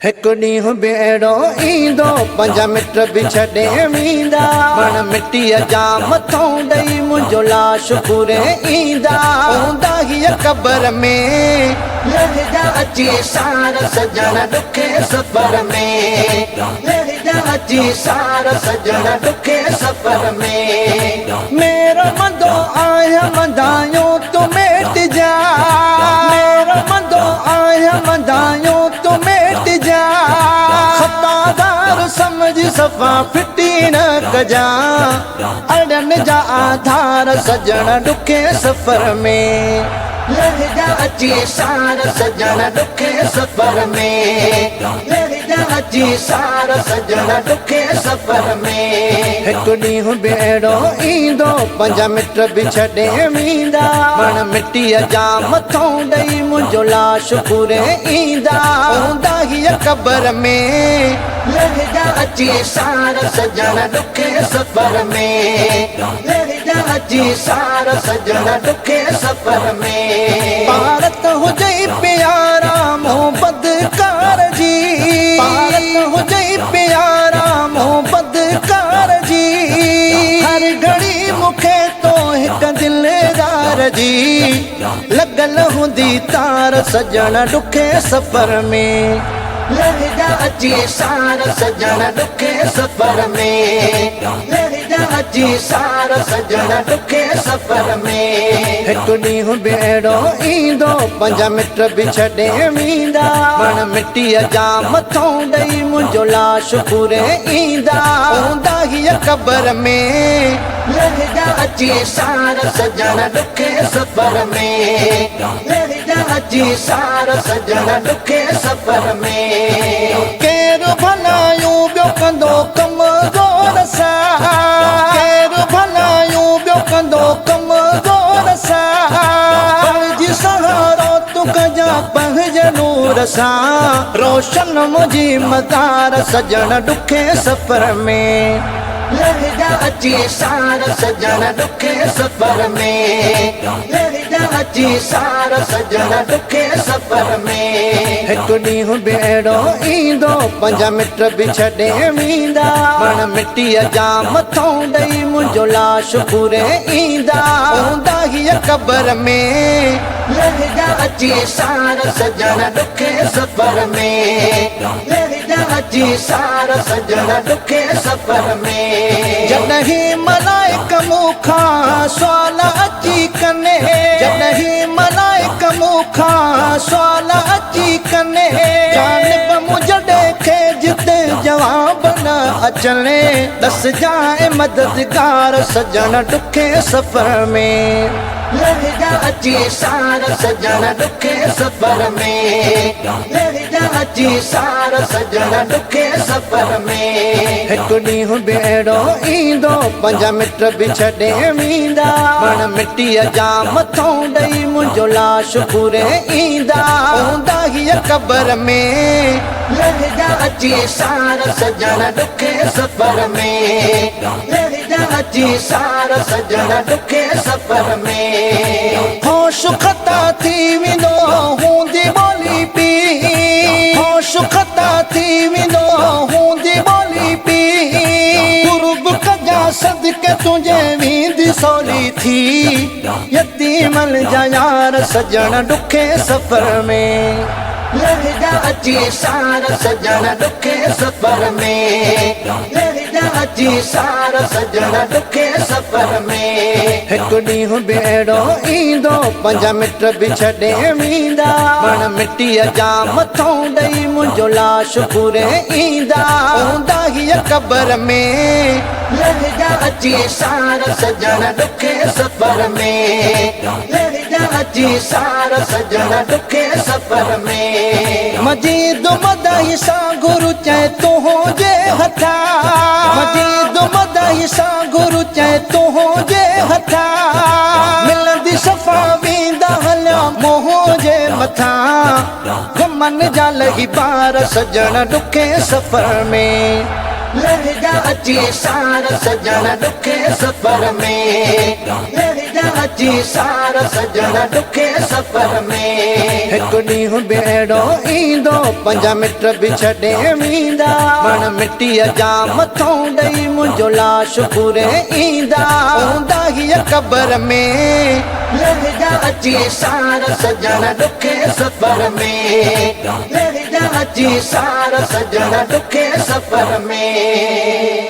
एक ॾींहुं बेड़ो ईंदो 5 मिट बि छॾे वेंदा वण मिटीअ जा मथों ॾेई मुंहिंजो लाश पूरे ईंदा हूंदा हीअ क़बर में लहजा अची सार सजण ॾुखे सफ़र में लहजा अची सार सजण ॾुखे सफ़र में मेरो मंदो आहियां मंदायो तूं मेट जा मेरो मंदो आहियां मंदायो तूं मेट जा खतादार समझ सफ़ा फिटी न कजा अड़न जा आधार सजण ॾुखे सफ़र में लहजा अची सार सजण ॾुखे सफ़र में लहजा अची सार सजण ॾुखे सफ़र में हिकु ॾींहुं बेड़ो ईंदो 5 मिट बि छॾे वेंदा वण मिटीअ जा मथों ॾेई मुंहिंजो लाश पूरे ईंदा हूंदा हीअ क़बर में लहजा अची सार सजण ॾुखे सफ़र में लहजा अची सार सजण ॾुखे सफ़र में भारत हुजे प्यारा मोहब्बत कार जी भारत हुजे प्यारा मोहब्बत कार जी हर घड़ी मूंखे तो हिकु दिलदार जी लॻल हूंदी तार सजण ॾुखे सफ़र में लहजा अची सार सजण ॾुखे सफ़र में लहजा अची सार सजण ॾुखे सफ़र में हिकु ॾींहुं बेड़ो ईंदो 5 मिट बि छॾे वेंदा वण मिटीअ जा मथों ॾेई मुंहिंजो लाश पूरे ईंदा हूंदा हीअ क़बर में लहजा अची सार सजण ॾुखे सफ़र में लहजा अची सार सजण ॾुखे सफ़र में केरु भलायूं ॿियो कंदो कमज़ोर सां केरु भलायूं ॿियो कंदो कमज़ोर सां पंहिंजी सहारो तूं कजां पंहिंजे नूर सां रोशन मुंहिंजी मदार सजण ॾुखे सफ़र में लहजा अची सार सजण ॾुखे सफ़र में लहजा अची सार सजण ॾुखे सफ़र में हिकु ॾींहुं बेड़ो ईंदो 5 मिट बि छॾे वेंदा वण मिटीअ जा मथों ॾेई मुंहिंजो लाश पूरे ईंदा हूंदा हीअ क़बर में लहजा अची सार सजण ॾुखे सफ़र में लहजा अची सार सजण ॾुखे सफ़र में जॾहिं मलाइक मूंखां सुवाल अची कने जॾहिं मलाइक मूंखां सुवाल अची कने जानिब मुंहिंजो ॾेखे जिते जवाब न अचने ॾसजांइ मददगार सजण ॾुखे सफ़र में लहजा अची सार सजण ॾुखे सफ़र में लहजा अची सार सजण ॾुखे सफ़र में हिकु ॾींहुं बेड़ो ईंदो 5 मिट बि छॾे वेंदा वण मिटीअ जा मथों ॾेई मुंहिंजो लाश पूरे ईंदा हूंदा हीअ क़बर में लहजा अची सार सजण ॾुखे सफ़र में लहजा अची सार सजण ॾुखे सफ़र में होश खता थी वेंदो हूंदी ॿोली पी होश खता थी वेंदो हूंदी ॿोली पी कुर्ब कजा सदके तुंहिंजे वेंदी सवली थी यतीमन जा यार सजण ॾुखे सफ़र में लहजा अची सार सजण ॾुखे सफ़र में लहजा अची सार सजण ॾुखे सफ़र में हिकु ॾींहुं बेड़ो ईंदो 5 मिट बि छॾे वेंदा वण मिटीअ जा मथों ॾेई मुंहिंजो लाश पूरे ईंदा हूंदा हीअ क़बर में लहजा अची सार सजण ॾुखे सफ़र में लहजा अची सार सजण ॾुखे सफ़र में मजीद मदाही सां गुरु चए तुंहिंजे हथा मजीद मदाही सां गुरु चए तुंहिंजे हथा मिलंदी सफ़ा वेंदा हलिया मोह जे मथां गमन जा लही बार सजण ॾुखे सफ़र में लहजा अची सार सजण ॾुखे सफ़र में लहजा जा अची सार सजण ॾुखे सफ़र में। हिकु ॾींहुं बेड़ो ईंदो 5 मिट बि छॾे वेंदा, वण मिटीअ जा मथों ॾेई मुंहिंजो लाश पूरे ईंदा। हूंदा हीअ क़बर में लहिजा अची सार सजण ॾुखे सफ़र में, लहिजा अची सार सजण ॾुखे सफ़र में।